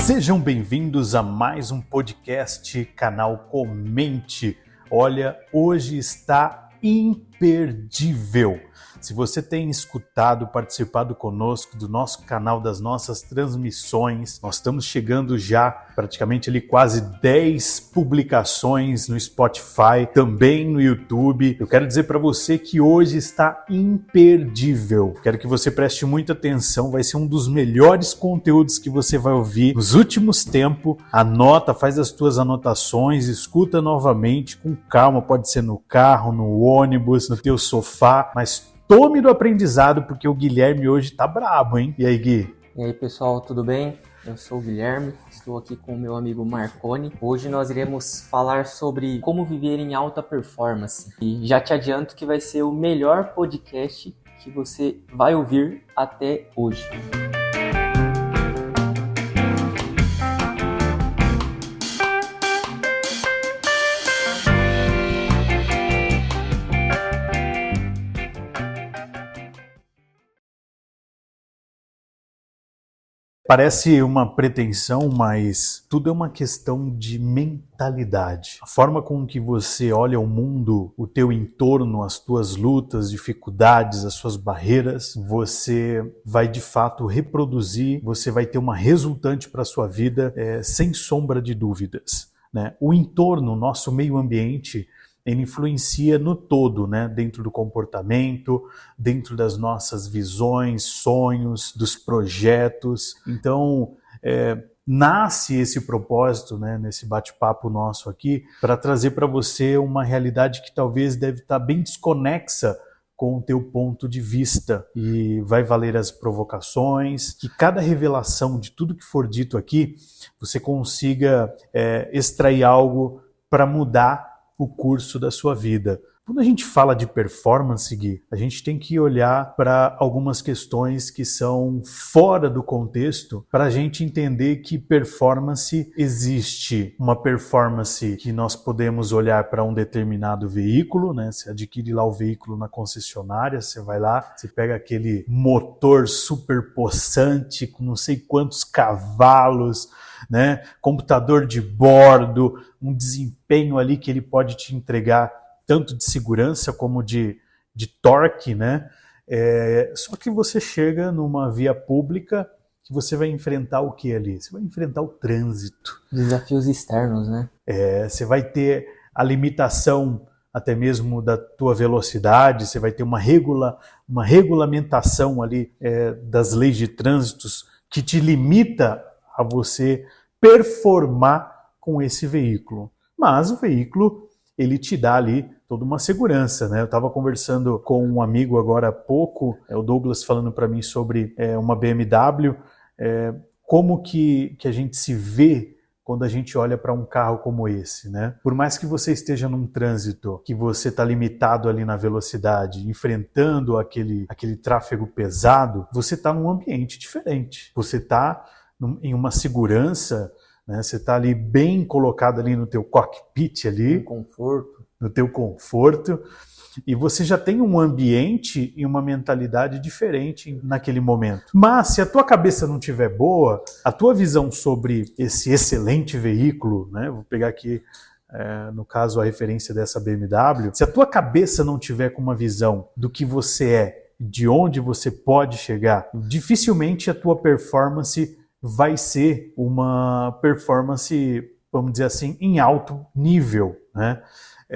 Sejam bem-vindos a mais um podcast, canal Comente. Olha, hoje está imperdível. Se você tem escutado, participado conosco do nosso canal, das nossas transmissões, nós estamos chegando já praticamente ali quase 10 publicações no Spotify, também no YouTube. Eu quero dizer para você que hoje está imperdível. Quero que você preste muita atenção, vai ser um dos melhores conteúdos que você vai ouvir nos últimos tempos. Anota, faz as tuas anotações, escuta novamente com calma, pode ser no carro, no ônibus, no teu sofá, mas tome do aprendizado, porque o Guilherme hoje tá brabo, hein? E aí, Gui? E aí, pessoal, tudo bem? Eu sou o Guilherme, estou aqui com o meu amigo Marconi. Hoje nós iremos falar sobre como viver em alta performance. E já te adianto que vai ser o melhor podcast que você vai ouvir até hoje. Parece uma pretensão, mas tudo é uma questão de mentalidade. A forma com que você olha o mundo, o teu entorno, as tuas lutas, dificuldades, as suas barreiras, você vai de fato reproduzir, você vai ter uma resultante para a sua vida sem sombra de dúvidas, né? O entorno, o nosso meio ambiente, ele influencia no todo, né? Dentro do comportamento, dentro das nossas visões, sonhos, dos projetos. Então, nasce esse propósito, né? Nesse bate-papo nosso aqui, para trazer para você uma realidade que talvez deve estar bem desconexa com o teu ponto de vista. E vai valer as provocações, que cada revelação de tudo que for dito aqui, você consiga extrair algo para mudar o curso da sua vida. Quando a gente fala de performance, Gui, a gente tem que olhar para algumas questões que são fora do contexto para a gente entender que performance existe. Uma performance que nós podemos olhar para um determinado veículo, né? Você adquire lá o veículo na concessionária, você vai lá, você pega aquele motor super possante com não sei quantos cavalos, né? Computador de bordo, um desempenho ali que ele pode te entregar tanto de segurança como de torque, né? Só que você chega numa via pública que você vai enfrentar o que ali? Você vai enfrentar o trânsito. Desafios externos, né? Você vai ter a limitação até mesmo da tua velocidade, você vai ter uma regulamentação ali das leis de trânsito que te limita a você performar com esse veículo. Mas o veículo, ele te dá ali toda uma segurança, né? Eu estava conversando com um amigo agora há pouco, o Douglas falando para mim sobre uma BMW, como que a gente se vê quando a gente olha para um carro como esse, né? Por mais que você esteja num trânsito, que você está limitado ali na velocidade, enfrentando aquele tráfego pesado, você está num ambiente diferente. Você está em uma segurança, né? Você está ali bem colocado ali no teu cockpit ali, no teu conforto, e você já tem um ambiente e uma mentalidade diferente naquele momento. Mas se a tua cabeça não estiver boa, a tua visão sobre esse excelente veículo, né? Vou pegar aqui no caso a referência dessa BMW, se a tua cabeça não tiver com uma visão do que você é, de onde você pode chegar, dificilmente a tua performance vai ser uma performance, vamos dizer assim, em alto nível, né?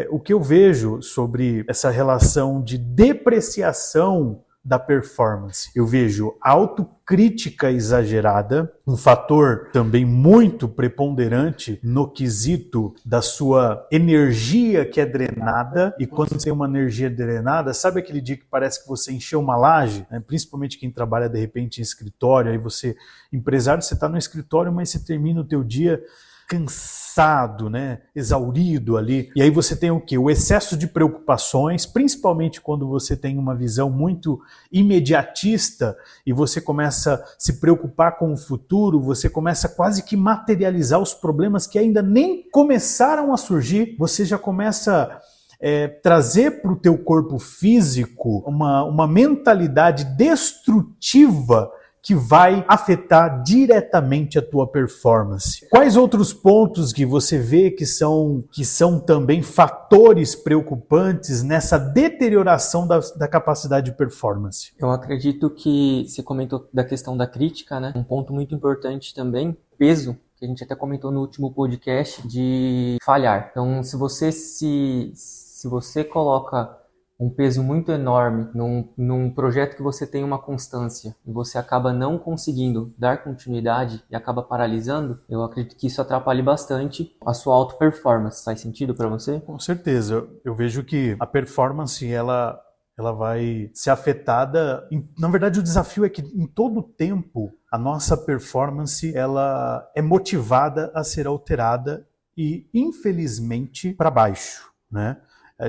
O que eu vejo sobre essa relação de depreciação da performance, eu vejo autocrítica exagerada, um fator também muito preponderante no quesito da sua energia que é drenada, e quando você tem uma energia drenada, sabe aquele dia que parece que você encheu uma laje, né? Principalmente quem trabalha de repente em escritório, aí você, empresário, você está no escritório, mas você termina o teu dia cansado, né? Exaurido ali. E aí você tem o quê? O excesso de preocupações, principalmente quando você tem uma visão muito imediatista e você começa a se preocupar com o futuro, você começa quase que materializar os problemas que ainda nem começaram a surgir, você já começa trazer para o teu corpo físico uma mentalidade destrutiva que vai afetar diretamente a tua performance. Quais outros pontos que você vê que são também fatores preocupantes nessa deterioração da capacidade de performance? Eu acredito que você comentou da questão da crítica, né? Um ponto muito importante também, peso, que a gente até comentou no último podcast, de falhar. Então, se você coloca um peso muito enorme num projeto que você tem uma constância e você acaba não conseguindo dar continuidade e acaba paralisando, eu acredito que isso atrapalhe bastante a sua auto-performance. Faz sentido para você? Com certeza. Eu vejo que a performance, ela vai ser afetada. Na verdade, o desafio é que em todo tempo a nossa performance ela é motivada a ser alterada e, infelizmente, para baixo, né?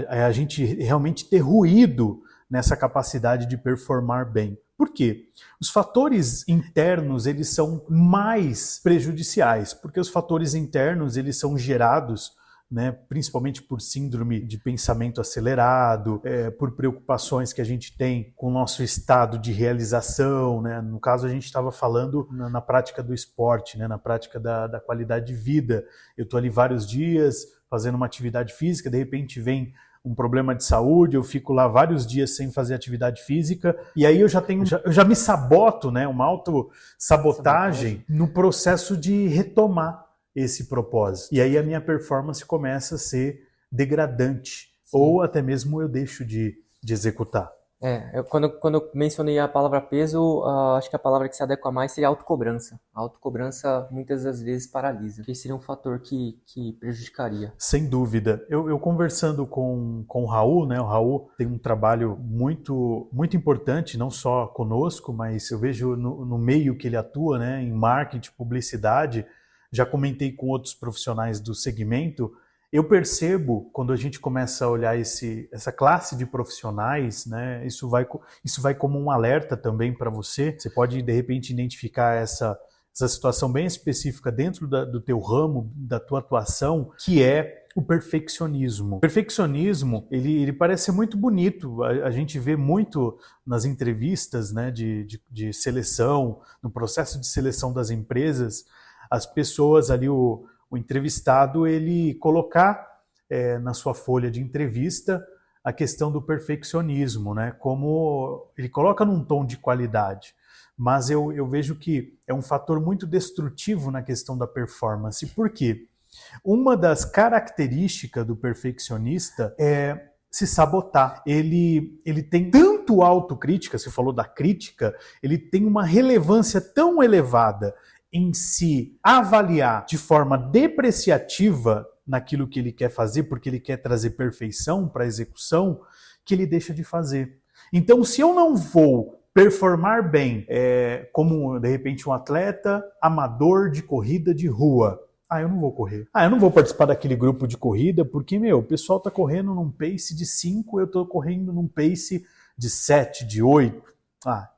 A gente realmente ter ruído nessa capacidade de performar bem. Por quê? Os fatores internos, eles são mais prejudiciais, porque os fatores internos, eles são gerados, né, principalmente por síndrome de pensamento acelerado, por preocupações que a gente tem com o nosso estado de realização, né? No caso, a gente estava falando na prática do esporte, né, na prática da qualidade de vida. Eu estou ali vários dias fazendo uma atividade física, de repente vem um problema de saúde, eu fico lá vários dias sem fazer atividade física, e aí eu já me saboto, né, uma autossabotagem no processo de retomar esse propósito. E aí a minha performance começa a ser degradante, ou até mesmo eu deixo de executar. Quando eu mencionei a palavra peso, acho que a palavra que se adequa mais seria autocobrança. A autocobrança muitas das vezes paralisa. Esse seria um fator que prejudicaria. Sem dúvida. Eu conversando com o Raul, né? O Raul tem um trabalho muito, muito importante, não só conosco, mas eu vejo no meio que ele atua, né? Em marketing, publicidade. Já comentei com outros profissionais do segmento. Eu percebo, quando a gente começa a olhar essa classe de profissionais, né, isso vai como um alerta também para você. Você pode, de repente, identificar essa situação bem específica dentro do teu ramo, da tua atuação, que é o perfeccionismo. O perfeccionismo, ele parece ser muito bonito. A gente vê muito nas entrevistas, né, de seleção, no processo de seleção das empresas, as pessoas ali, o entrevistado, ele colocar na sua folha de entrevista a questão do perfeccionismo, né? Como ele coloca num tom de qualidade, mas eu vejo que é um fator muito destrutivo na questão da performance. Por quê? Uma das características do perfeccionista é se sabotar. Ele tem tanto autocrítica, você falou da crítica, ele tem uma relevância tão elevada em se avaliar de forma depreciativa naquilo que ele quer fazer, porque ele quer trazer perfeição para a execução, que ele deixa de fazer. Então, se eu não vou performar bem como, de repente, um atleta amador de corrida de rua, eu não vou correr. Eu não vou participar daquele grupo de corrida, porque, o pessoal está correndo num pace de 5, eu estou correndo num pace de 7, de 8.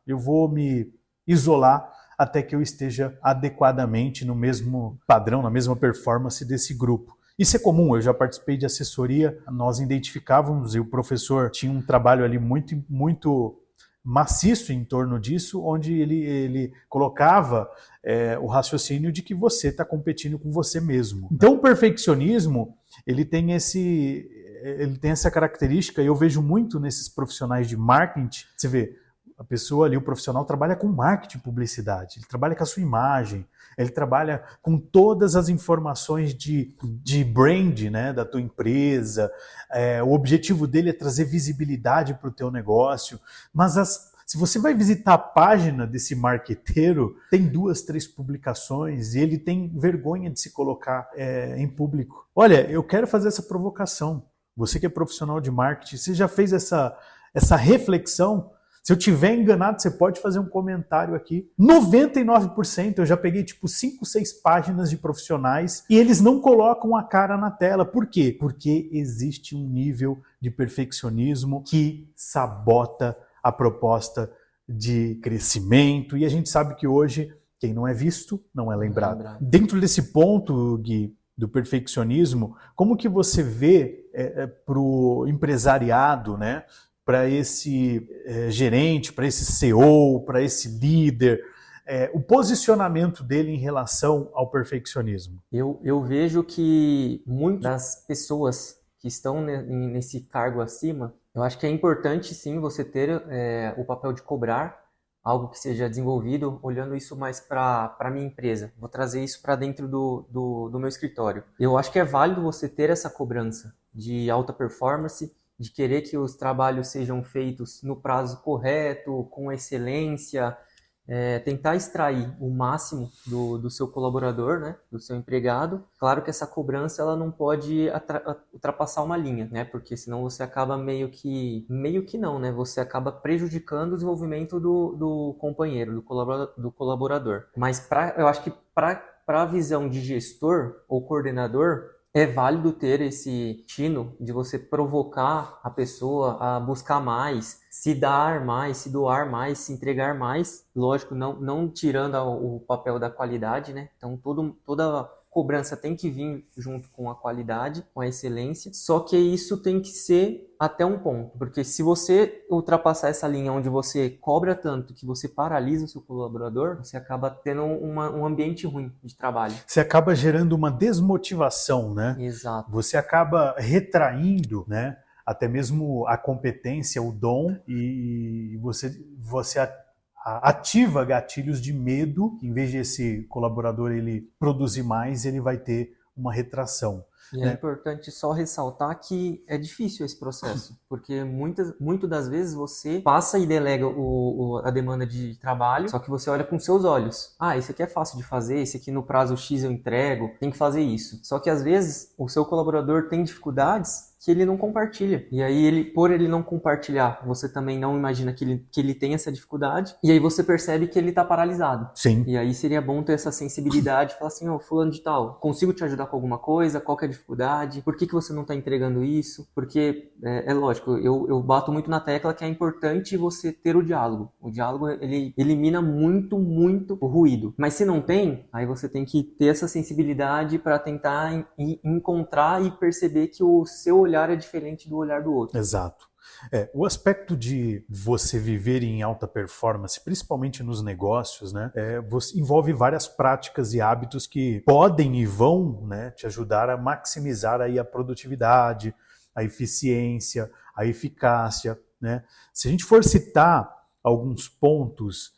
Eu vou me isolar até que eu esteja adequadamente no mesmo padrão, na mesma performance desse grupo. Isso é comum, eu já participei de assessoria, nós identificávamos, e o professor tinha um trabalho ali muito, muito maciço em torno disso, onde ele colocava o raciocínio de que você está competindo com você mesmo. Então o perfeccionismo, ele tem essa característica, e eu vejo muito nesses profissionais de marketing. Você vê, a pessoa ali, o profissional, trabalha com marketing e publicidade, ele trabalha com a sua imagem, ele trabalha com todas as informações de brand, né, da tua empresa. O objetivo dele é trazer visibilidade para o teu negócio, mas se você vai visitar a página desse marqueteiro, tem 2, 3 publicações e ele tem vergonha de se colocar em público. Olha, eu quero fazer essa provocação. Você que é profissional de marketing, você já fez essa reflexão? Se eu tiver enganado, você pode fazer um comentário aqui. 99% eu já peguei 5, 6 páginas de profissionais e eles não colocam a cara na tela. Por quê? Porque existe um nível de perfeccionismo que sabota a proposta de crescimento, e a gente sabe que hoje quem não é visto não é lembrado. Dentro desse ponto, Gui, do perfeccionismo, como que você vê para o empresariado, né? Para esse gerente, para esse CEO, para esse líder, o posicionamento dele em relação ao perfeccionismo? Eu vejo que muitas das pessoas que estão nesse cargo acima, eu acho que é importante sim você ter o papel de cobrar algo que seja desenvolvido, olhando isso mais para a minha empresa. Vou trazer isso para dentro do meu escritório. Eu acho que é válido você ter essa cobrança de alta performance, de querer que os trabalhos sejam feitos no prazo correto, com excelência, tentar extrair o máximo do seu colaborador, né, do seu empregado. Claro que essa cobrança ela não pode ultrapassar uma linha, né, porque senão você acaba meio que não, né, você acaba prejudicando o desenvolvimento do companheiro, do colaborador. Mas eu acho que para a visão de gestor ou coordenador, é válido ter esse tino de você provocar a pessoa a buscar mais, se dar mais, se doar mais, se entregar mais. Lógico, não tirando o papel da qualidade, né? Então, toda cobrança tem que vir junto com a qualidade, com a excelência. Só que isso tem que ser até um ponto. Porque se você ultrapassar essa linha onde você cobra tanto que você paralisa o seu colaborador, você acaba tendo um ambiente ruim de trabalho. Você acaba gerando uma desmotivação, né? Exato. Você acaba retraindo, né? Até mesmo a competência, o dom, e você ativa gatilhos de medo. Em vez de esse colaborador ele produzir mais, ele vai ter uma retração. E é importante só ressaltar que é difícil esse processo, porque muitas das vezes você passa e delega a demanda de trabalho, só que você olha com seus olhos. Ah, esse aqui é fácil de fazer, esse aqui no prazo X eu entrego, tem que fazer isso. Só que às vezes o seu colaborador tem dificuldades que ele não compartilha. E aí, por ele não compartilhar, você também não imagina que ele tem essa dificuldade, e aí você percebe que ele está paralisado. Sim. E aí seria bom ter essa sensibilidade, falar assim, fulano de tal, consigo te ajudar com alguma coisa? Qual que é a dificuldade? Por que você não está entregando isso? Porque, é lógico, eu bato muito na tecla que é importante você ter o diálogo. O diálogo, ele elimina muito, muito o ruído. Mas se não tem, aí você tem que ter essa sensibilidade para tentar encontrar e perceber que o seu olhar é diferente do olhar do outro. Exato. O aspecto de você viver em alta performance, principalmente nos negócios, né, envolve várias práticas e hábitos que podem e vão, né, te ajudar a maximizar aí a produtividade, a eficiência, a eficácia, né? Se a gente for citar alguns pontos,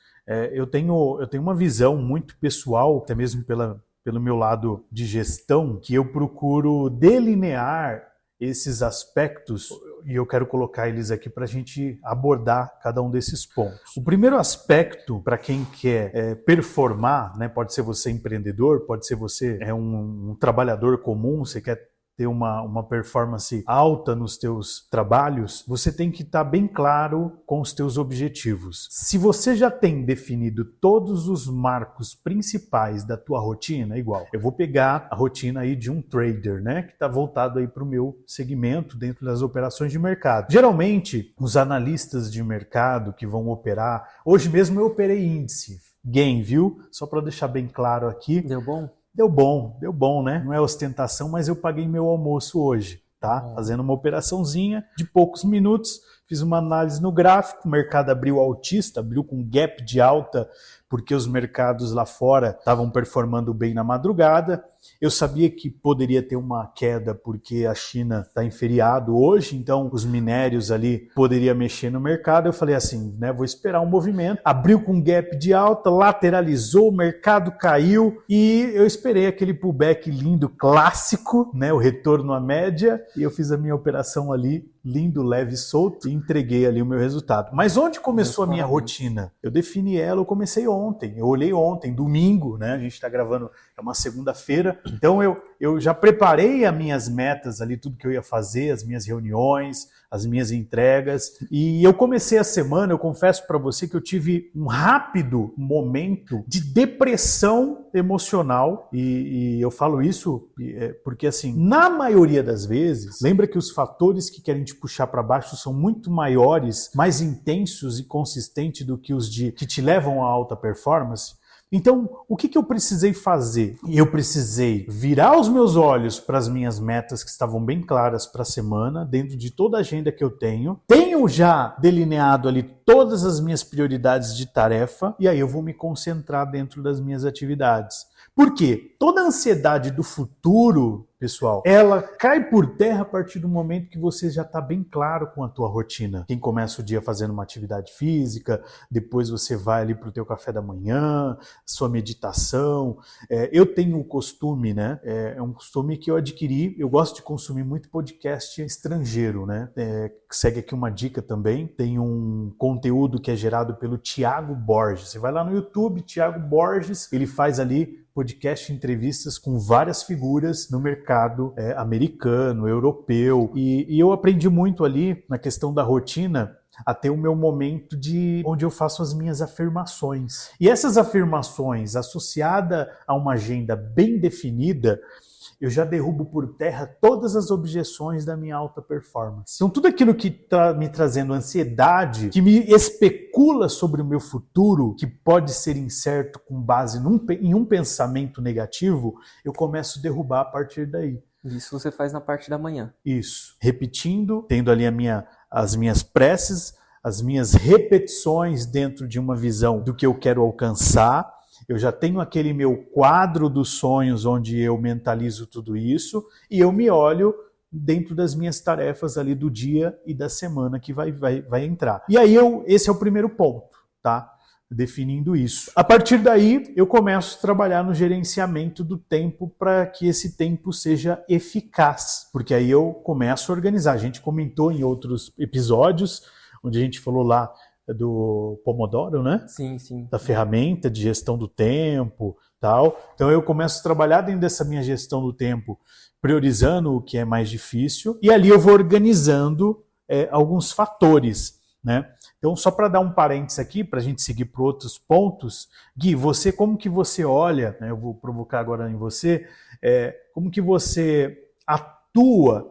eu tenho uma visão muito pessoal, até mesmo pelo meu lado de gestão, que eu procuro delinear esses aspectos, e eu quero colocar eles aqui para a gente abordar cada um desses pontos. O primeiro aspecto, para quem quer performar, né, pode ser você empreendedor, pode ser você um trabalhador comum, você quer ter uma performance alta nos teus trabalhos, você tem que estar bem claro com os teus objetivos. Se você já tem definido todos os marcos principais da tua rotina, igual, eu vou pegar a rotina aí de um trader, né, que está voltado aí para o meu segmento dentro das operações de mercado. Geralmente, os analistas de mercado que vão operar, hoje mesmo eu operei índice, gain, viu? Só para deixar bem claro aqui. Deu bom? Deu bom, né? Não é ostentação, mas eu paguei meu almoço hoje, tá? Fazendo uma operaçãozinha de poucos minutos, fiz uma análise no gráfico, o mercado abriu altista, abriu com gap de alta, porque os mercados lá fora estavam performando bem na madrugada. Eu sabia que poderia ter uma queda porque a China está em feriado hoje, então os minérios ali poderiam mexer no mercado. Eu falei assim, né, vou esperar um movimento. Abriu com gap de alta, lateralizou, o mercado caiu e eu esperei aquele pullback lindo, clássico, né, o retorno à média, e eu fiz a minha operação ali, lindo, leve e solto, e entreguei ali o meu resultado. Mas onde começou a minha rotina? Eu defini ela, eu comecei ontem, eu olhei ontem, domingo, né, a gente está gravando, é uma segunda-feira, então eu já preparei as minhas metas ali, tudo que eu ia fazer, as minhas reuniões, as minhas entregas, e eu comecei a semana, eu confesso para você que eu tive um rápido momento de depressão emocional, e eu falo isso porque assim, na maioria das vezes, lembra que os fatores que querem te puxar para baixo são muito maiores, mais intensos e consistentes do que os que te levam a alta performance. Então, o que eu precisei fazer? Eu precisei virar os meus olhos para as minhas metas que estavam bem claras para a semana, dentro de toda a agenda que eu tenho. Tenho já delineado ali todas as minhas prioridades de tarefa e aí eu vou me concentrar dentro das minhas atividades. Por quê? Toda a ansiedade do futuro, pessoal, ela cai por terra a partir do momento que você já está bem claro com a tua rotina. Quem começa o dia fazendo uma atividade física, depois você vai ali para o teu café da manhã, sua meditação. Eu tenho um costume, né? É um costume que eu adquiri. Eu gosto de consumir muito podcast estrangeiro, né? Segue aqui uma dica também. Tem um conteúdo que é gerado pelo Tiago Borges. Você vai lá no YouTube, Tiago Borges, ele faz ali podcast, entrevistas com várias figuras no mercado americano, europeu. E eu aprendi muito ali na questão da rotina a ter o meu momento onde eu faço as minhas afirmações. E essas afirmações, associada a uma agenda bem definida, eu já derrubo por terra todas as objeções da minha alta performance. Então, tudo aquilo que está me trazendo ansiedade, que me especula sobre o meu futuro, que pode ser incerto com base em um pensamento negativo, eu começo a derrubar a partir daí. Isso você faz na parte da manhã. Isso. Repetindo, tendo ali as minhas preces, as minhas repetições dentro de uma visão do que eu quero alcançar. Eu já tenho aquele meu quadro dos sonhos onde eu mentalizo tudo isso e eu me olho dentro das minhas tarefas ali do dia e da semana que vai entrar. E aí esse é o primeiro ponto, tá? Definindo isso. A partir daí, eu começo a trabalhar no gerenciamento do tempo para que esse tempo seja eficaz, porque aí eu começo a organizar. A gente comentou em outros episódios, onde a gente falou lá do Pomodoro, né? Sim, sim. Da ferramenta de gestão do tempo, tal. Então eu começo a trabalhar dentro dessa minha gestão do tempo, priorizando o que é mais difícil, e ali eu vou organizando alguns fatores, né? Então, só para dar um parênteses aqui, para a gente seguir para outros pontos, Gui, como que você olha, né, eu vou provocar agora em você, como que você atua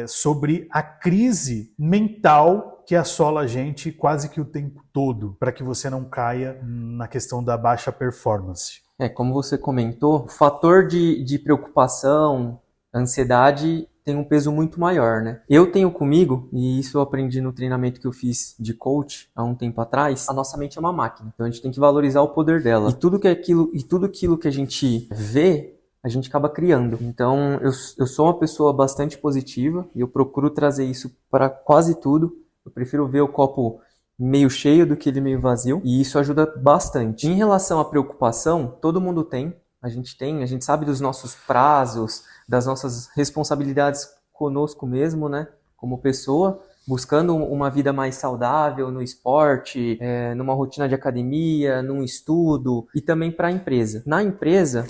sobre a crise mental que assola a gente quase que o tempo todo, para que você não caia na questão da baixa performance. Como você comentou, o fator de preocupação, ansiedade, tem um peso muito maior, né? Eu tenho comigo, e isso eu aprendi no treinamento que eu fiz de coach há um tempo atrás, a nossa mente é uma máquina, então a gente tem que valorizar o poder dela. E tudo aquilo que a gente vê, a gente acaba criando. Então, eu sou uma pessoa bastante positiva e eu procuro trazer isso para quase tudo. Eu prefiro ver o copo meio cheio do que ele meio vazio, e isso ajuda bastante. Em relação à preocupação, todo mundo tem. A gente sabe dos nossos prazos, das nossas responsabilidades conosco mesmo, né? Como pessoa, buscando uma vida mais saudável no esporte, numa rotina de academia, num estudo e também para a empresa. Na empresa,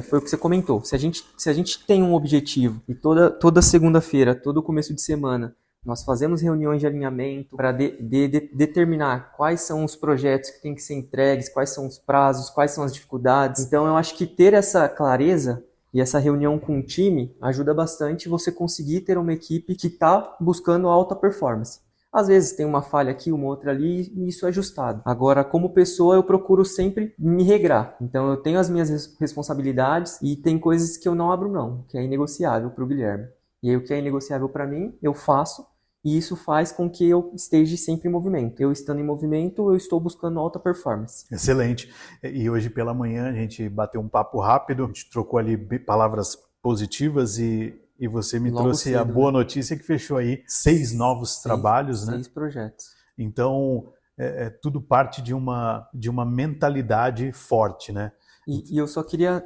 foi o que você comentou, se a gente tem um objetivo e toda segunda-feira, todo começo de semana, nós fazemos reuniões de alinhamento para determinar quais são os projetos que têm que ser entregues, quais são os prazos, quais são as dificuldades. Então, eu acho que ter essa clareza e essa reunião com o time ajuda bastante você conseguir ter uma equipe que está buscando alta performance. Às vezes tem uma falha aqui, uma outra ali, e isso é ajustado. Agora, como pessoa, eu procuro sempre me regrar. Então, eu tenho as minhas responsabilidades e tem coisas que eu não abro mão, que é inegociável para o Guilherme. E aí, o que é inegociável para mim, eu faço, e isso faz com que eu esteja sempre em movimento. Eu estando em movimento, eu estou buscando alta performance. Excelente. E hoje pela manhã a gente bateu um papo rápido, a gente trocou ali palavras positivas e você me trouxe a boa notícia que fechou aí 6 novos trabalhos, né? 6 projetos. Então, tudo parte de uma mentalidade forte, né? E eu só queria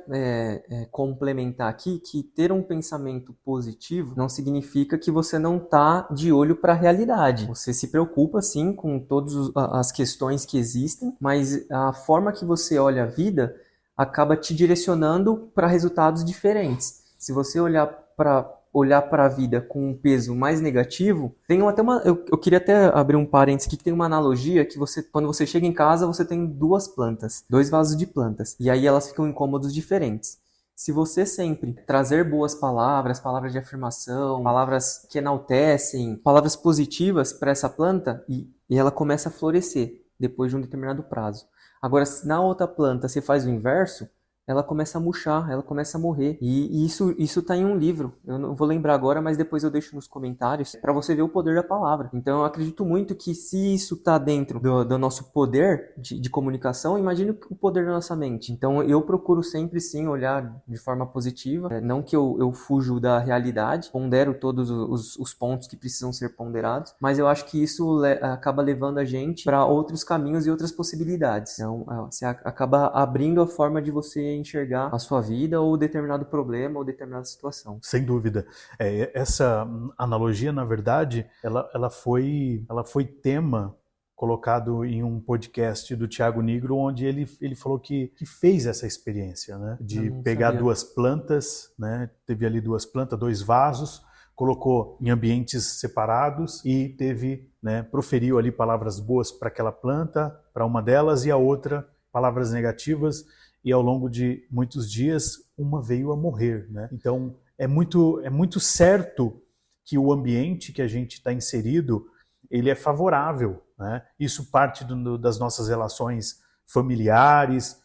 complementar aqui que ter um pensamento positivo não significa que você não está de olho para a realidade. Você se preocupa, sim, com todas as questões que existem, mas a forma que você olha a vida acaba te direcionando para resultados diferentes. Se você olhar para a vida com um peso mais negativo, eu queria até abrir um parênteses aqui, que tem uma analogia que quando você chega em casa, você tem 2 plantas, 2 vasos de plantas, e aí elas ficam em cômodos diferentes. Se você sempre trazer boas palavras de afirmação, palavras que enaltecem, palavras positivas para essa planta, e ela começa a florescer. depois de um determinado prazo. Agora, se na outra planta você faz o inverso, ela começa a murchar, ela começa a morrer. E isso tá em um livro. Eu não vou lembrar agora, mas depois eu deixo nos comentários para você ver o poder da palavra. Então eu acredito muito que se isso tá dentro do nosso poder de comunicação, imagine o poder da nossa mente. Então eu procuro sempre sim olhar de forma positiva. Não que eu fujo da realidade, pondero todos os pontos que precisam ser ponderados, mas eu acho que isso acaba levando a gente para outros caminhos e outras possibilidades. Então você acaba abrindo a forma de você enxergar a sua vida ou determinado problema ou determinada situação. Sem dúvida. Essa analogia, na verdade, ela foi tema colocado em um podcast do Thiago Nigro, onde ele falou que fez essa experiência, né? De pegar duas plantas, né? Teve ali duas plantas, dois vasos, colocou em ambientes separados e teve, né? Proferiu ali palavras boas para aquela planta, para uma delas, e a outra palavras negativas. E ao longo de muitos dias, uma veio a morrer, né? Então, é muito certo que o ambiente que a gente está inserido, ele é favorável, né? Isso parte das nossas relações familiares,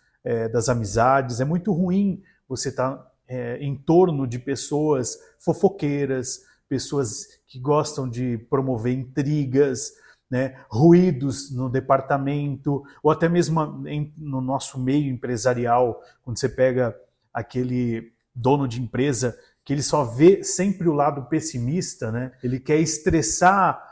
das amizades. É muito ruim você estar em torno de pessoas fofoqueiras, pessoas que gostam de promover intrigas, né, ruídos no departamento, ou até mesmo no nosso meio empresarial, quando você pega aquele dono de empresa que ele só vê sempre o lado pessimista, né? Ele quer estressar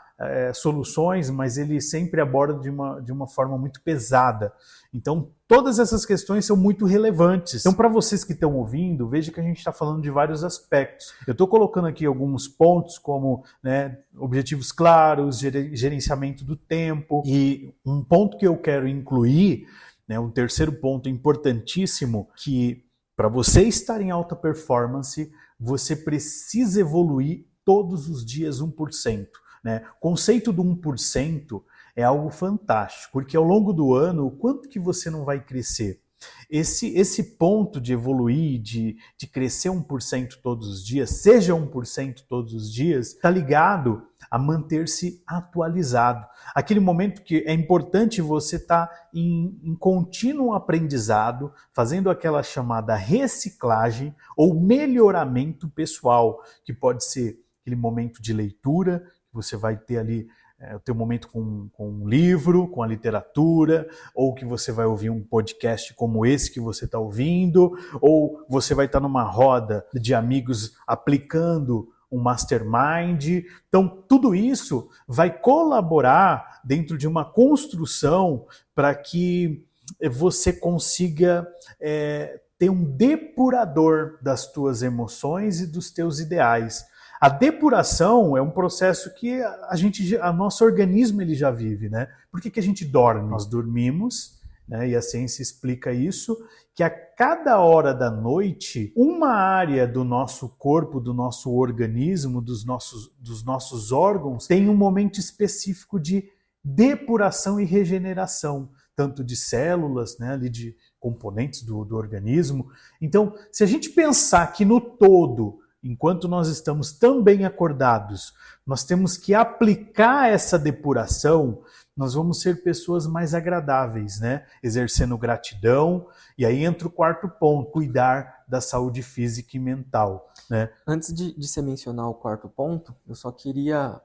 soluções, mas ele sempre aborda de uma forma muito pesada. Então, todas essas questões são muito relevantes. Então, para vocês que estão ouvindo, veja que a gente está falando de vários aspectos. Eu estou colocando aqui alguns pontos como, né, objetivos claros, gerenciamento do tempo, e um ponto que eu quero incluir, né, um terceiro ponto importantíssimo, que para você estar em alta performance, você precisa evoluir todos os dias 1%. Né? O conceito do 1% é algo fantástico, porque ao longo do ano, o quanto que você não vai crescer? Esse ponto de evoluir, de crescer 1% todos os dias, seja 1% todos os dias, está ligado a manter-se atualizado. Aquele momento que é importante você estar em contínuo aprendizado, fazendo aquela chamada reciclagem ou melhoramento pessoal, que pode ser aquele momento de leitura, que você vai ter ali o teu momento com um livro, com a literatura, ou que você vai ouvir um podcast como esse que você está ouvindo, ou você vai estar numa roda de amigos aplicando um mastermind. Então, tudo isso vai colaborar dentro de uma construção para que você consiga ter um depurador das tuas emoções e dos teus ideais. A depuração é um processo que a nosso organismo ele já vive, né? Por que a gente dorme? Nós dormimos, né? E a ciência explica isso, que a cada hora da noite, uma área do nosso corpo, do nosso organismo, dos nossos órgãos, tem um momento específico de depuração e regeneração, tanto de células, né, ali de componentes do organismo. Então, se a gente pensar que no todo, enquanto nós estamos tão bem acordados, nós temos que aplicar essa depuração, nós vamos ser pessoas mais agradáveis, né? Exercendo gratidão. E aí entra o quarto ponto, cuidar da saúde física e mental, né? Antes de você mencionar o quarto ponto, eu só queria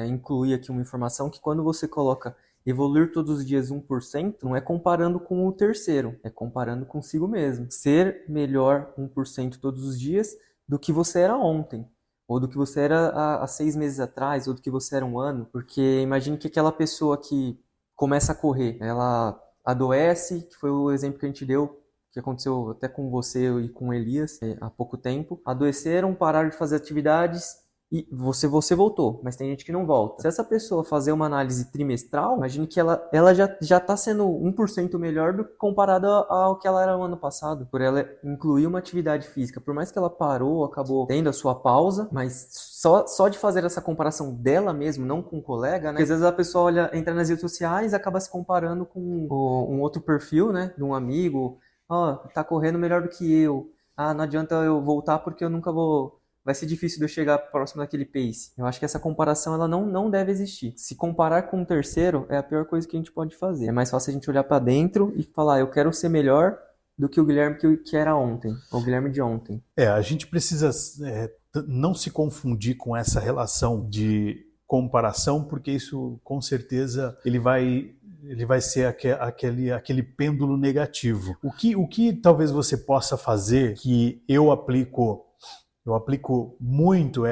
incluir aqui uma informação que quando você coloca evoluir todos os dias 1%, não é comparando com o terceiro, é comparando consigo mesmo. Ser melhor 1% todos os dias do que você era ontem, ou do que você era há 6 meses atrás, ou do que você era um ano, porque imagine que aquela pessoa que começa a correr, ela adoece, que foi o exemplo que a gente deu, que aconteceu até com você e com o Elias há pouco tempo, adoeceram, pararam de fazer atividades, e você voltou, mas tem gente que não volta. Se essa pessoa fazer uma análise trimestral, imagine que ela já está sendo 1% melhor do que comparado ao que ela era no ano passado, por ela incluir uma atividade física. Por mais que ela parou, acabou tendo a sua pausa, mas só de fazer essa comparação dela mesmo, não com um colega, né? Porque às vezes a pessoa entra nas redes sociais e acaba se comparando com um outro perfil, né? De um amigo, tá correndo melhor do que eu. Não adianta eu voltar porque eu nunca vou vai ser difícil de eu chegar próximo daquele pace. Eu acho que essa comparação ela não deve existir. Se comparar com um terceiro é a pior coisa que a gente pode fazer. É mais fácil a gente olhar para dentro e falar, eu quero ser melhor do que o Guilherme que era ontem, o Guilherme de ontem. A gente precisa não se confundir com essa relação de comparação, porque isso com certeza ele vai ser aquele pêndulo negativo. O que talvez você possa fazer, que eu aplico muito,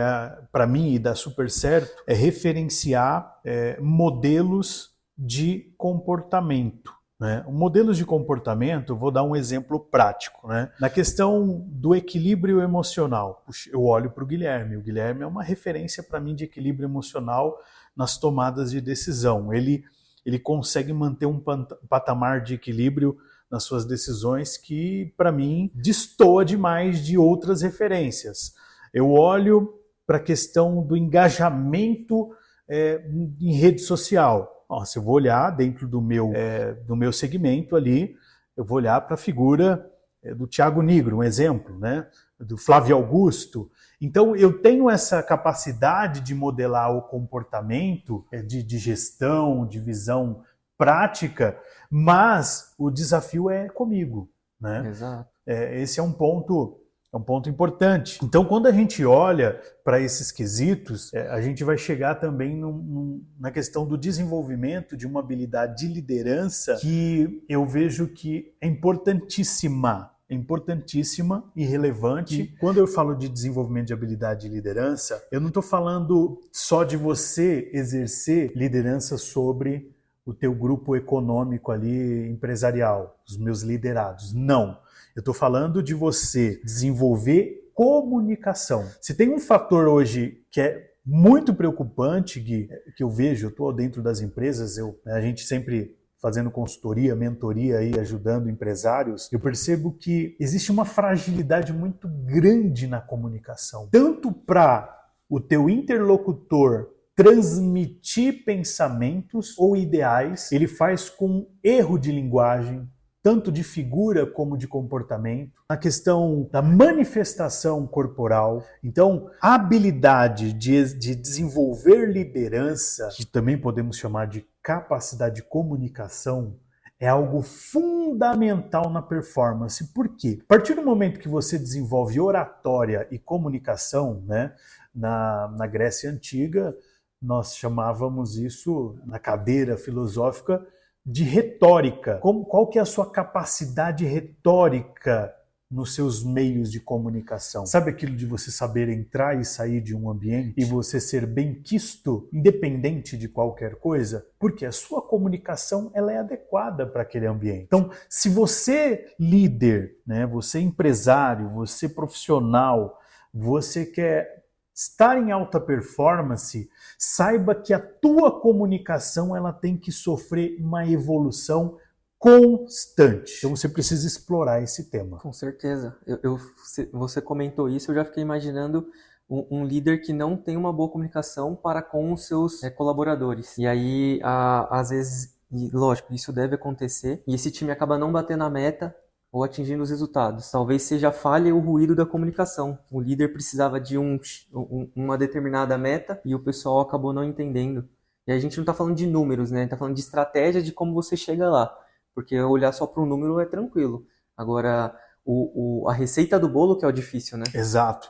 para mim e dá super certo, é referenciar modelos de comportamento. Né? Modelos de comportamento, vou dar um exemplo prático. Né? Na questão do equilíbrio emocional, eu olho para o Guilherme. O Guilherme é uma referência para mim de equilíbrio emocional nas tomadas de decisão. Ele consegue manter um patamar de equilíbrio nas suas decisões que, para mim, destoa demais de outras referências. Eu olho para a questão do engajamento em rede social. Se eu vou olhar dentro do meu segmento ali, eu vou olhar para a figura do Thiago Nigro, um exemplo, né? Do Flávio Augusto. Então, eu tenho essa capacidade de modelar o comportamento de gestão, de visão prática, mas o desafio é comigo. Né? Exato. Esse é um ponto importante. Então, quando a gente olha para esses quesitos, a gente vai chegar também na questão do desenvolvimento de uma habilidade de liderança que eu vejo que é importantíssima e relevante. E quando eu falo de desenvolvimento de habilidade de liderança, eu não estou falando só de você exercer liderança sobre o teu grupo econômico ali, empresarial, os meus liderados. Não. Eu estou falando de você desenvolver comunicação. Se tem um fator hoje que é muito preocupante, Gui, que eu vejo, eu estou dentro das empresas, a gente sempre fazendo consultoria, mentoria aí, ajudando empresários, eu percebo que existe uma fragilidade muito grande na comunicação. Tanto para o teu interlocutor transmitir pensamentos ou ideais, ele faz com erro de linguagem, tanto de figura como de comportamento, na questão da manifestação corporal. Então, a habilidade de desenvolver liderança, que também podemos chamar de capacidade de comunicação, é algo fundamental na performance. Por quê? A partir do momento que você desenvolve oratória e comunicação, né, na Grécia Antiga, nós chamávamos isso, na cadeira filosófica, de retórica. Qual que é a sua capacidade retórica nos seus meios de comunicação? Sabe aquilo de você saber entrar e sair de um ambiente e você ser benquisto, independente de qualquer coisa? Porque a sua comunicação ela é adequada para aquele ambiente. Então, se você líder, né, você empresário, você profissional, você quer estar em alta performance, saiba que a tua comunicação ela tem que sofrer uma evolução constante. Então você precisa explorar esse tema. Com certeza. Você comentou isso, eu já fiquei imaginando um líder que não tem uma boa comunicação para com os seus colaboradores. E aí, às vezes, lógico, isso deve acontecer, e esse time acaba não batendo a meta ou atingindo os resultados. Talvez seja a falha ou o ruído da comunicação. O líder precisava de uma determinada meta e o pessoal acabou não entendendo. E a gente não está falando de números, né? A gente está falando de estratégia de como você chega lá. Porque olhar só para o número é tranquilo. Agora, a receita do bolo que é o difícil, né? Exato.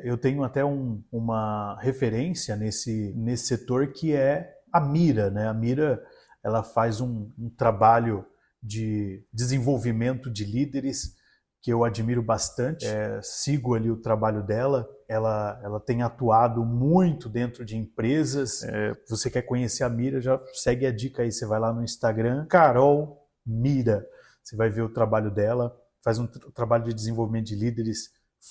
Eu tenho até uma referência nesse setor que é a Mira, né? A Mira, ela faz um trabalho de desenvolvimento de líderes que eu admiro bastante. Sigo ali o trabalho dela. Ela tem atuado muito dentro de empresas. Você quer conhecer a Mira, já segue a dica aí. Você vai lá no Instagram, Carol Mira. Você vai ver o trabalho dela. Faz um trabalho de desenvolvimento de líderes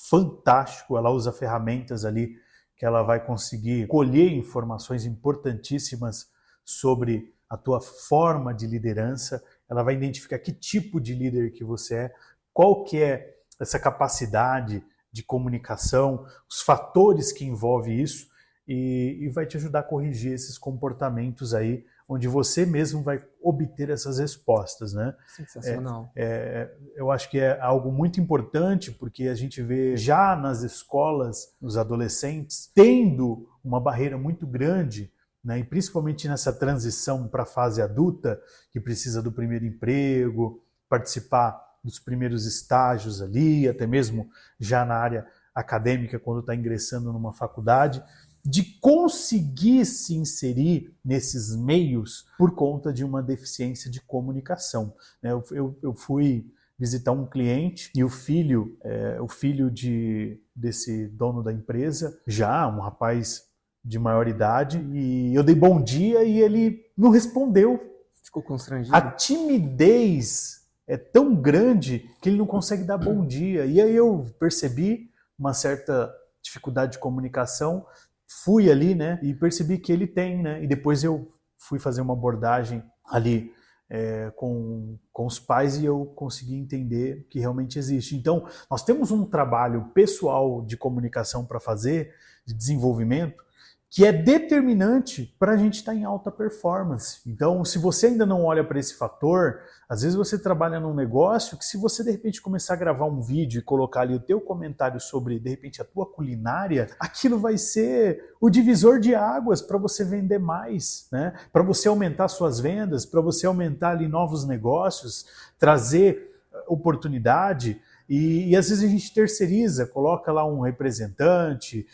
fantástico. Ela usa ferramentas ali que ela vai conseguir colher informações importantíssimas sobre a tua forma de liderança. Ela vai identificar que tipo de líder que você é, qual que é essa capacidade de comunicação, os fatores que envolvem isso e vai te ajudar a corrigir esses comportamentos aí onde você mesmo vai obter essas respostas, né? Sensacional. Eu acho que é algo muito importante, porque a gente vê já nas escolas, os adolescentes, tendo uma barreira muito grande, né? E principalmente nessa transição para a fase adulta, que precisa do primeiro emprego, participar dos primeiros estágios ali, até mesmo já na área acadêmica, quando está ingressando numa faculdade, de conseguir se inserir nesses meios por conta de uma deficiência de comunicação. Eu fui visitar um cliente e o filho desse dono da empresa, já um rapaz de maior idade, e eu dei bom dia e ele não respondeu. Ficou constrangido? A timidez é tão grande que ele não consegue dar bom dia. E aí eu percebi uma certa dificuldade de comunicação, fui ali, né, e percebi que ele tem, né, e depois eu fui fazer uma abordagem ali com os pais e eu consegui entender que realmente existe. Então, nós temos um trabalho pessoal de comunicação para fazer, de desenvolvimento, que é determinante para a gente estar em alta performance. Então, se você ainda não olha para esse fator, às vezes você trabalha num negócio que se você de repente começar a gravar um vídeo e colocar ali o teu comentário sobre, de repente, a tua culinária, aquilo vai ser o divisor de águas para você vender mais, né? Para você aumentar suas vendas, para você aumentar ali novos negócios, trazer oportunidade. E às vezes a gente terceiriza, coloca lá um representante,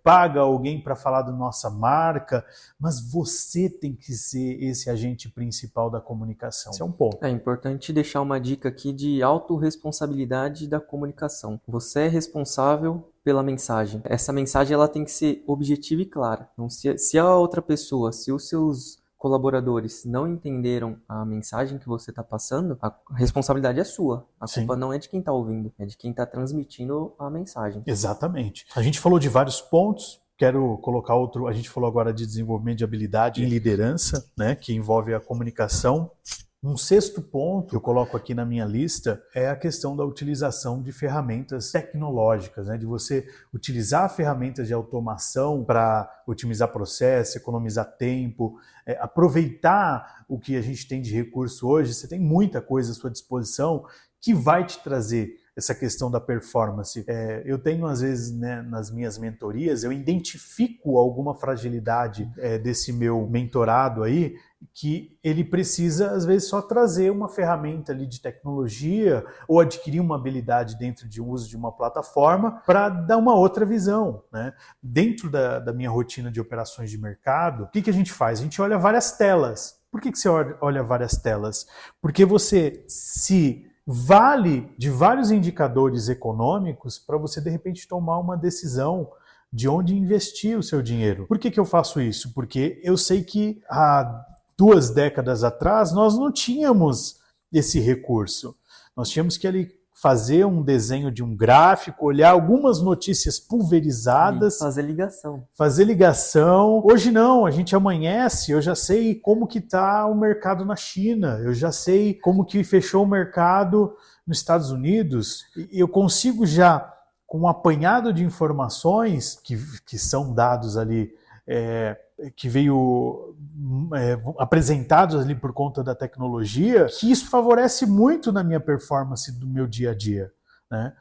paga alguém para falar da nossa marca, mas você tem que ser esse agente principal da comunicação. Esse é um ponto. É importante deixar uma dica aqui de autorresponsabilidade da comunicação. Você é responsável pela mensagem. Essa mensagem ela tem que ser objetiva e clara. Então, se a outra pessoa, se os seus colaboradores não entenderam a mensagem que você está passando, a responsabilidade é sua. A culpa não é de quem está ouvindo, é de quem está transmitindo a mensagem. Exatamente. A gente falou de vários pontos, quero colocar outro, a gente falou agora de desenvolvimento de habilidade e liderança, né, que envolve a comunicação. Um sexto ponto que eu coloco aqui na minha lista é a questão da utilização de ferramentas tecnológicas, né? De você utilizar ferramentas de automação para otimizar processo, economizar tempo, aproveitar o que a gente tem de recurso hoje. Você tem muita coisa à sua disposição que vai te trazer essa questão da performance. Eu tenho, às vezes, né, nas minhas mentorias, eu identifico alguma fragilidade desse meu mentorado aí, que ele precisa, às vezes, só trazer uma ferramenta ali de tecnologia ou adquirir uma habilidade dentro de um uso de uma plataforma para dar uma outra visão, né? Dentro da minha rotina de operações de mercado, o que a gente faz? A gente olha várias telas. Por que você olha várias telas? Porque você se vale de vários indicadores econômicos para você, de repente, tomar uma decisão de onde investir o seu dinheiro. Por que eu faço isso? Porque eu sei que há 2 décadas atrás nós não tínhamos esse recurso. Nós tínhamos que ali fazer um desenho de um gráfico, olhar algumas notícias pulverizadas. E fazer ligação. Fazer ligação. Hoje não, a gente amanhece, eu já sei como que está o mercado na China, eu já sei como que fechou o mercado nos Estados Unidos, e eu consigo já, com um apanhado de informações que são dados ali, que veio apresentados ali por conta da tecnologia, que isso favorece muito na minha performance do meu dia a dia, né?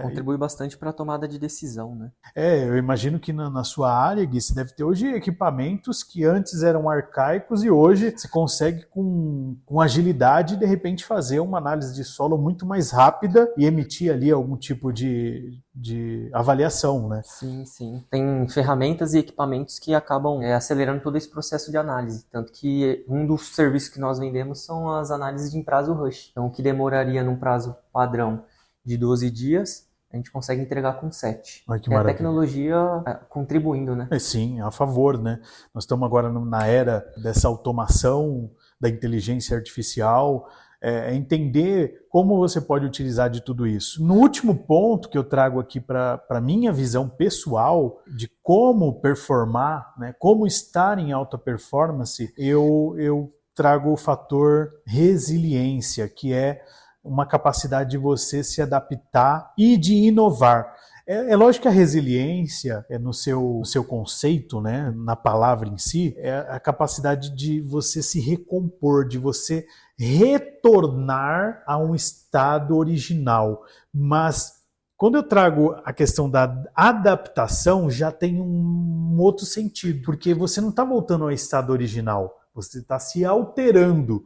Contribui bastante para a tomada de decisão, né? Eu imagino que na sua área, Gui, você deve ter hoje equipamentos que antes eram arcaicos e hoje você consegue com agilidade, de repente, fazer uma análise de solo muito mais rápida e emitir ali algum tipo de avaliação, né? Sim, sim. Tem ferramentas e equipamentos que acabam acelerando todo esse processo de análise. Tanto que um dos serviços que nós vendemos são as análises em prazo rush. Então, o que demoraria num prazo padrão de 12 dias, a gente consegue entregar com 7. Ai, que é a maravilha. Tecnologia contribuindo, né? Sim, a favor, né? Nós estamos agora na era dessa automação, da inteligência artificial, entender como você pode utilizar de tudo isso. No último ponto que eu trago aqui para a minha visão pessoal de como performar, né, como estar em alta performance, eu trago o fator resiliência, que é uma capacidade de você se adaptar e de inovar. É lógico que a resiliência, no seu conceito, né, na palavra em si, é a capacidade de você se recompor, de você retornar a um estado original. Mas quando eu trago a questão da adaptação, já tem um outro sentido, porque você não está voltando ao estado original, você está se alterando.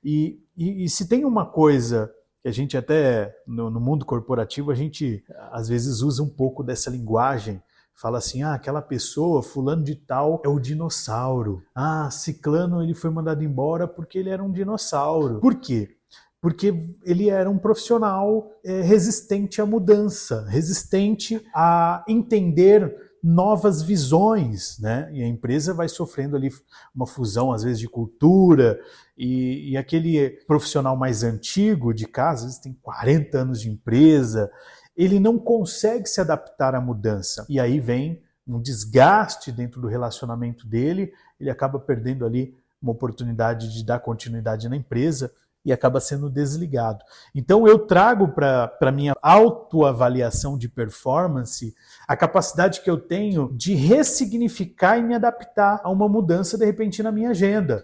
E se tem uma coisa que a gente até, no mundo corporativo, a gente às vezes usa um pouco dessa linguagem, fala assim, aquela pessoa, fulano de tal, é o dinossauro. Ciclano, ele foi mandado embora porque ele era um dinossauro. Por quê? Porque ele era um profissional resistente à mudança, resistente a entender novas visões, né? E a empresa vai sofrendo ali uma fusão, às vezes, de cultura, e aquele profissional mais antigo de casa, às vezes tem 40 anos de empresa, ele não consegue se adaptar à mudança. E aí vem um desgaste dentro do relacionamento dele, ele acaba perdendo ali uma oportunidade de dar continuidade na empresa, e acaba sendo desligado. Então eu trago para a minha autoavaliação de performance a capacidade que eu tenho de ressignificar e me adaptar a uma mudança de repente na minha agenda.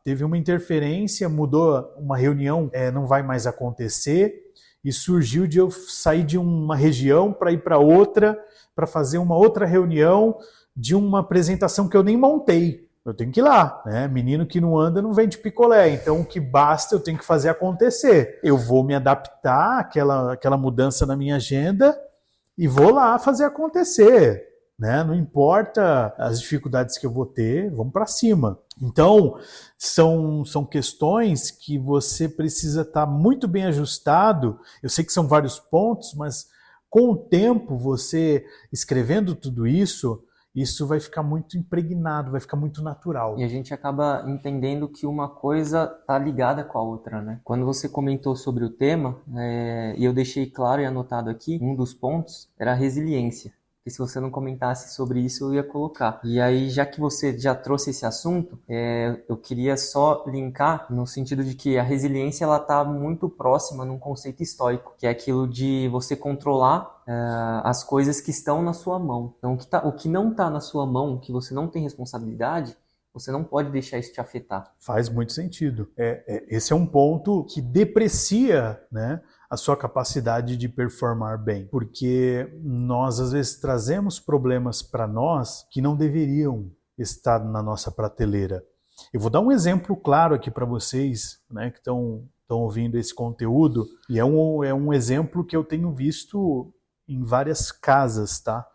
Teve uma interferência, mudou uma reunião, não vai mais acontecer, e surgiu de eu sair de uma região para ir para outra, para fazer uma outra reunião de uma apresentação que eu nem montei. Eu tenho que ir lá, né? Menino que não anda não vende picolé, então o que basta eu tenho que fazer acontecer. Eu vou me adaptar àquela mudança na minha agenda e vou lá fazer acontecer, né? Não importa as dificuldades que eu vou ter, vamos para cima. Então, são questões que você precisa estar muito bem ajustado. Eu sei que são vários pontos, mas com o tempo, você escrevendo tudo isso vai ficar muito impregnado, vai ficar muito natural. E a gente acaba entendendo que uma coisa está ligada com a outra, né? Quando você comentou sobre o tema, e eu deixei claro e anotado aqui, um dos pontos era a resiliência. E se você não comentasse sobre isso, eu ia colocar. E aí, já que você já trouxe esse assunto, eu queria só linkar no sentido de que a resiliência ela está muito próxima num conceito estoico, que é aquilo de você controlar as coisas que estão na sua mão. Então, o que não está na sua mão, que você não tem responsabilidade, você não pode deixar isso te afetar. Faz muito sentido. Esse é um ponto que deprecia, né, a sua capacidade de performar bem. Porque nós, às vezes, trazemos problemas para nós que não deveriam estar na nossa prateleira. Eu vou dar um exemplo claro aqui para vocês, né, que estão ouvindo esse conteúdo, e é um exemplo que eu tenho visto em várias casas, tá?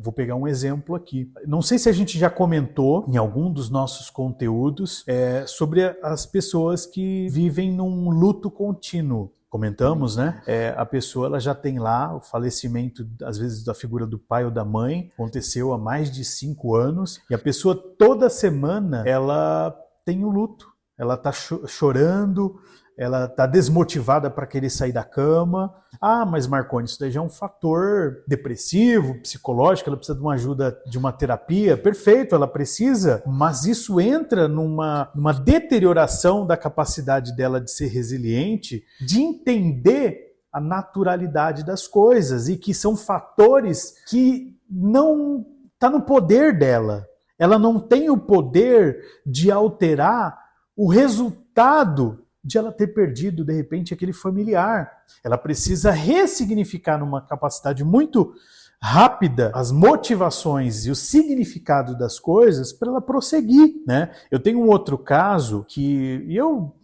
Vou pegar um exemplo aqui. Não sei se a gente já comentou em algum dos nossos conteúdos sobre as pessoas que vivem num luto contínuo. Comentamos, né? A pessoa ela já tem lá o falecimento, às vezes, da figura do pai ou da mãe, aconteceu há mais de 5 anos, e a pessoa toda semana ela tem o luto, ela está chorando, ela está desmotivada para querer sair da cama. Mas Marconi, isso daí já é um fator depressivo, psicológico, ela precisa de uma ajuda, de uma terapia. Perfeito, ela precisa, mas isso entra numa deterioração da capacidade dela de ser resiliente, de entender a naturalidade das coisas e que são fatores que não está no poder dela. Ela não tem o poder de alterar o resultado de ela ter perdido, de repente, aquele familiar. Ela precisa ressignificar numa capacidade muito rápida as motivações e o significado das coisas para ela prosseguir, né? Eu tenho um outro caso que eu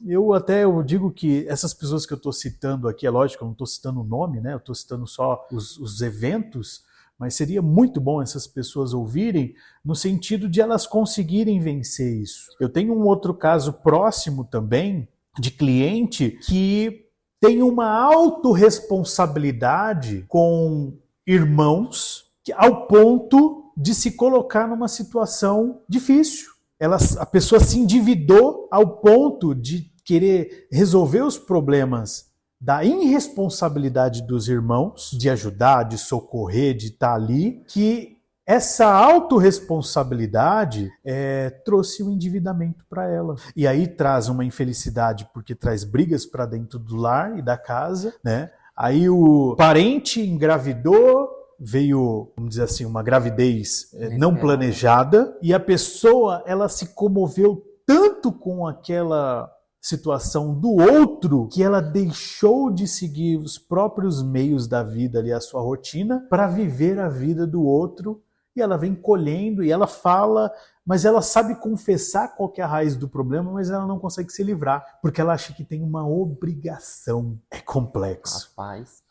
digo que essas pessoas que eu estou citando aqui, é lógico, eu não estou citando o nome, né? Eu estou citando só os eventos, mas seria muito bom essas pessoas ouvirem no sentido de elas conseguirem vencer isso. Eu tenho um outro caso próximo também, de cliente que tem uma autorresponsabilidade com irmãos ao ponto de se colocar numa situação difícil. A pessoa se endividou ao ponto de querer resolver os problemas da irresponsabilidade dos irmãos, de ajudar, de socorrer, de estar ali, que essa autorresponsabilidade trouxe um endividamento para ela. E aí traz uma infelicidade porque traz brigas para dentro do lar e da casa, né? Aí o parente engravidou, veio, vamos dizer assim, uma gravidez não planejada, e a pessoa, ela se comoveu tanto com aquela situação do outro, que ela deixou de seguir os próprios meios da vida ali, a sua rotina, para viver a vida do outro, e ela vem colhendo, e ela fala, mas ela sabe confessar qual que é a raiz do problema, mas ela não consegue se livrar, porque ela acha que tem uma obrigação. É complexo. Rapaz,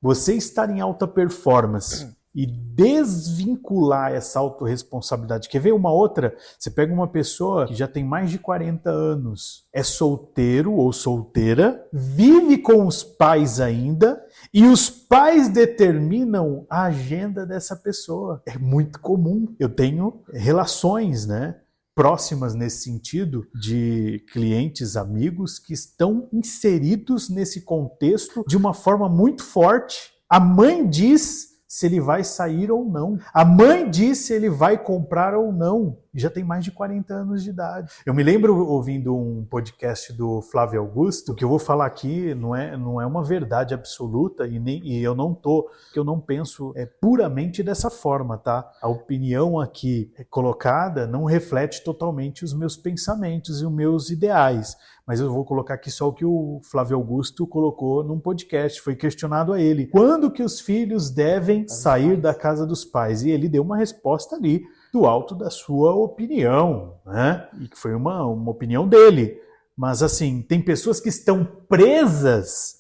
Você estar em alta performance e desvincular essa autorresponsabilidade. Quer ver uma outra? Você pega uma pessoa que já tem mais de 40 anos, é solteiro ou solteira, vive com os pais ainda, e os pais determinam a agenda dessa pessoa. É muito comum. Eu tenho relações, né, próximas nesse sentido, de clientes, amigos que estão inseridos nesse contexto de uma forma muito forte. A mãe diz se ele vai sair ou não. A mãe diz se ele vai comprar ou não. E já tem mais de 40 anos de idade. Eu me lembro ouvindo um podcast do Flávio Augusto, o que eu vou falar aqui não é uma verdade absoluta e eu não penso puramente dessa forma, tá? A opinião aqui colocada não reflete totalmente os meus pensamentos e os meus ideais. Mas eu vou colocar aqui só o que o Flávio Augusto colocou num podcast. Foi questionado a ele: quando que os filhos devem sair da casa dos pais? E ele deu uma resposta ali, do alto da sua opinião, né? E que foi uma opinião dele. Mas assim, tem pessoas que estão presas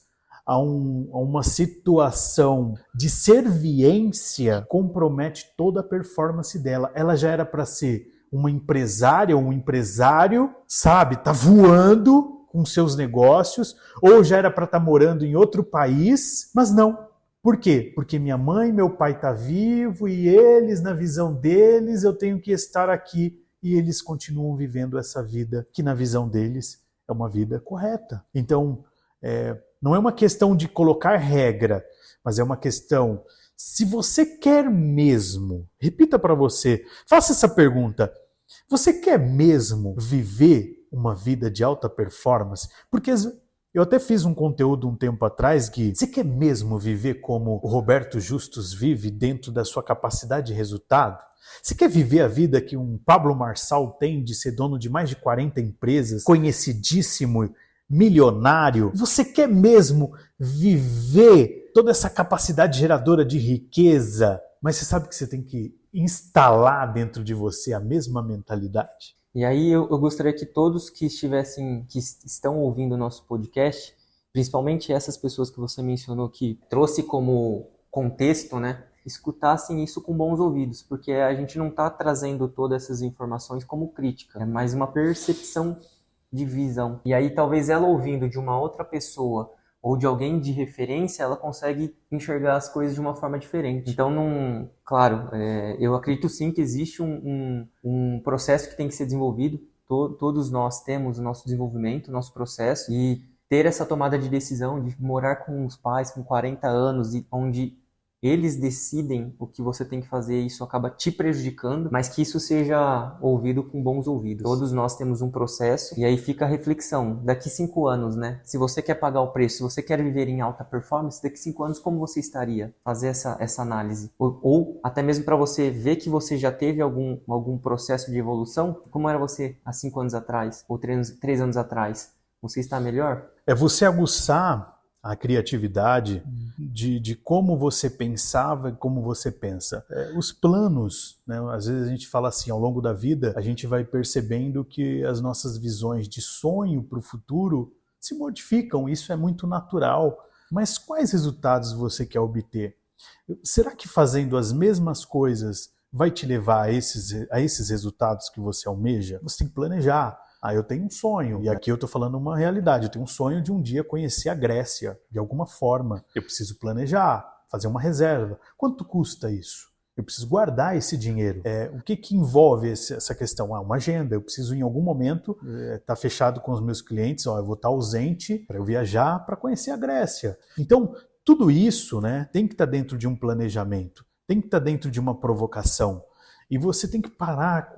a uma situação de serviência, compromete toda a performance dela. Ela já era para ser uma empresária ou um empresário, sabe, tá voando com seus negócios, ou já era para estar morando em outro país, mas não. Por quê? Porque minha mãe e meu pai tá vivo e eles, na visão deles, eu tenho que estar aqui, e eles continuam vivendo essa vida que na visão deles é uma vida correta. Então, não é uma questão de colocar regra, mas é uma questão, se você quer mesmo, repita para você, faça essa pergunta: você quer mesmo viver uma vida de alta performance? Porque eu até fiz um conteúdo um tempo atrás que você quer mesmo viver como o Roberto Justus vive, dentro da sua capacidade de resultado? Você quer viver a vida que um Pablo Marçal tem, de ser dono de mais de 40 empresas, conhecidíssimo, milionário? Você quer mesmo viver toda essa capacidade geradora de riqueza? Mas você sabe que você tem que instalar dentro de você a mesma mentalidade? E aí eu gostaria que todos que estão ouvindo o nosso podcast, principalmente essas pessoas que você mencionou, que trouxe como contexto, né, escutassem isso com bons ouvidos, porque a gente não está trazendo todas essas informações como crítica, é mais uma percepção de visão. E aí talvez ela ouvindo de uma outra pessoa ou de alguém de referência, ela consegue enxergar as coisas de uma forma diferente. Então, claro, eu acredito sim que existe um processo que tem que ser desenvolvido. Todos nós temos o nosso desenvolvimento, o nosso processo, e ter essa tomada de decisão de morar com os pais com 40 anos, onde eles decidem o que você tem que fazer, isso acaba te prejudicando, mas que isso seja ouvido com bons ouvidos. Todos nós temos um processo, e aí fica a reflexão. Daqui 5 anos, né? Se você quer pagar o preço, se você quer viver em alta performance, daqui 5 anos, como você estaria? Fazer essa análise. Ou até mesmo para você ver que você já teve algum processo de evolução, como era você há 5 anos atrás, ou 3 anos atrás? Você está melhor? É você aguçar a criatividade de como você pensava e como você pensa. Os planos, né? Às vezes a gente fala assim, ao longo da vida, a gente vai percebendo que as nossas visões de sonho para o futuro se modificam, isso é muito natural. Mas quais resultados você quer obter? Será que fazendo as mesmas coisas vai te levar a esses resultados que você almeja? Você tem que planejar. Eu tenho um sonho, e aqui eu estou falando uma realidade, eu tenho um sonho de um dia conhecer a Grécia, de alguma forma. Eu preciso planejar, fazer uma reserva. Quanto custa isso? Eu preciso guardar esse dinheiro. O que envolve essa questão? Uma agenda. Eu preciso, em algum momento, estar fechado com os meus clientes, eu vou estar ausente para eu viajar, para conhecer a Grécia. Então, tudo isso, né, tem que estar dentro de um planejamento, tem que estar dentro de uma provocação. E você tem que parar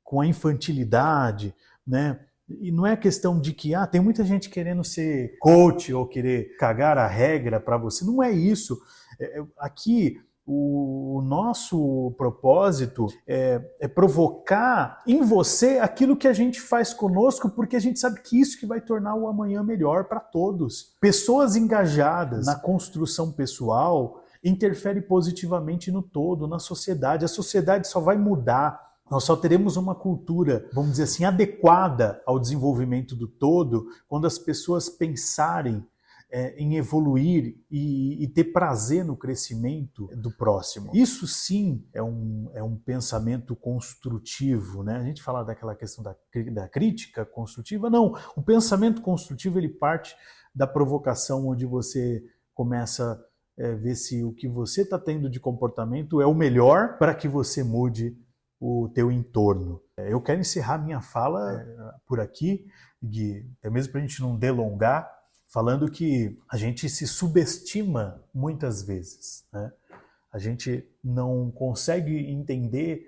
com a infantilidade, né? E não é questão de que tem muita gente querendo ser coach ou querer cagar a regra para você. Não é isso. Aqui, o nosso propósito é provocar em você aquilo que a gente faz conosco, porque a gente sabe que isso que vai tornar o amanhã melhor para todos. Pessoas engajadas na construção pessoal interferem positivamente no todo, na sociedade. A sociedade só vai mudar. Nós só teremos uma cultura, vamos dizer assim, adequada ao desenvolvimento do todo quando as pessoas pensarem em evoluir e ter prazer no crescimento do próximo. Isso sim é um pensamento construtivo, né? A gente fala daquela questão da crítica construtiva. Não, o pensamento construtivo ele parte da provocação, onde você começa a ver se o que você está tendo de comportamento é o melhor para que você mude o teu entorno. Eu quero encerrar minha fala por aqui, Gui, até mesmo para a gente não delongar, falando que a gente se subestima muitas vezes, né? A gente não consegue entender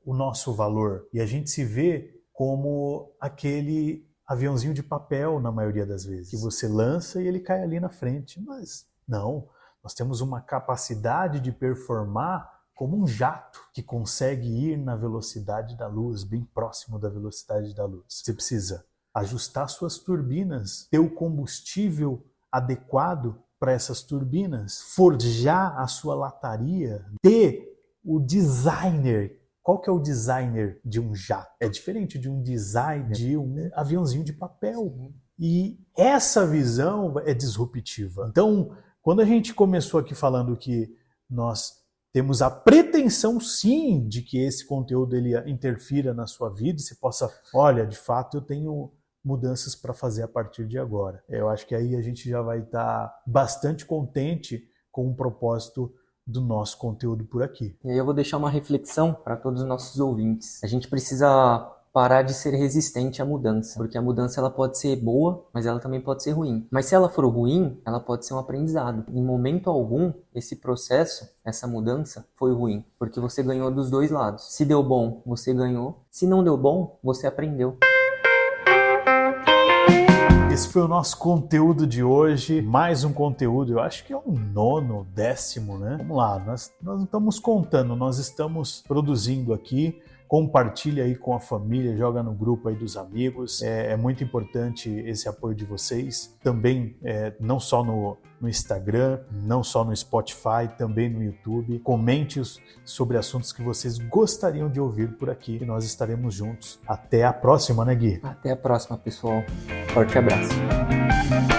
o nosso valor e a gente se vê como aquele aviãozinho de papel na maioria das vezes, que você lança e ele cai ali na frente. Mas não, nós temos uma capacidade de performar como um jato que consegue ir na velocidade da luz, bem próximo da velocidade da luz. Você precisa ajustar suas turbinas, ter o combustível adequado para essas turbinas, forjar a sua lataria, ter o designer. Qual que é o designer de um jato? É diferente de um designer de um aviãozinho de papel. E essa visão é disruptiva. Então, quando a gente começou aqui falando que nós temos a pretensão, sim, de que esse conteúdo ele interfira na sua vida e você possa, olha, de fato eu tenho mudanças para fazer a partir de agora. Eu acho que aí a gente já vai estar bastante contente com o propósito do nosso conteúdo por aqui. E aí eu vou deixar uma reflexão para todos os nossos ouvintes. A gente precisa parar de ser resistente à mudança, porque a mudança ela pode ser boa, mas ela também pode ser ruim. Mas se ela for ruim, ela pode ser um aprendizado. Em momento algum, esse processo, essa mudança foi ruim, porque você ganhou dos dois lados. Se deu bom, você ganhou. Se não deu bom, você aprendeu. Esse foi o nosso conteúdo de hoje. Mais um conteúdo, eu acho que é o 9º, 10º, né? Vamos lá, nós não estamos contando, nós estamos produzindo aqui. Compartilha aí com a família, joga no grupo aí dos amigos. É muito importante esse apoio de vocês. Também, não só no Instagram, não só no Spotify, também no YouTube. Comente sobre assuntos que vocês gostariam de ouvir por aqui. E nós estaremos juntos. Até a próxima, né, Gui? Até a próxima, pessoal. Forte abraço.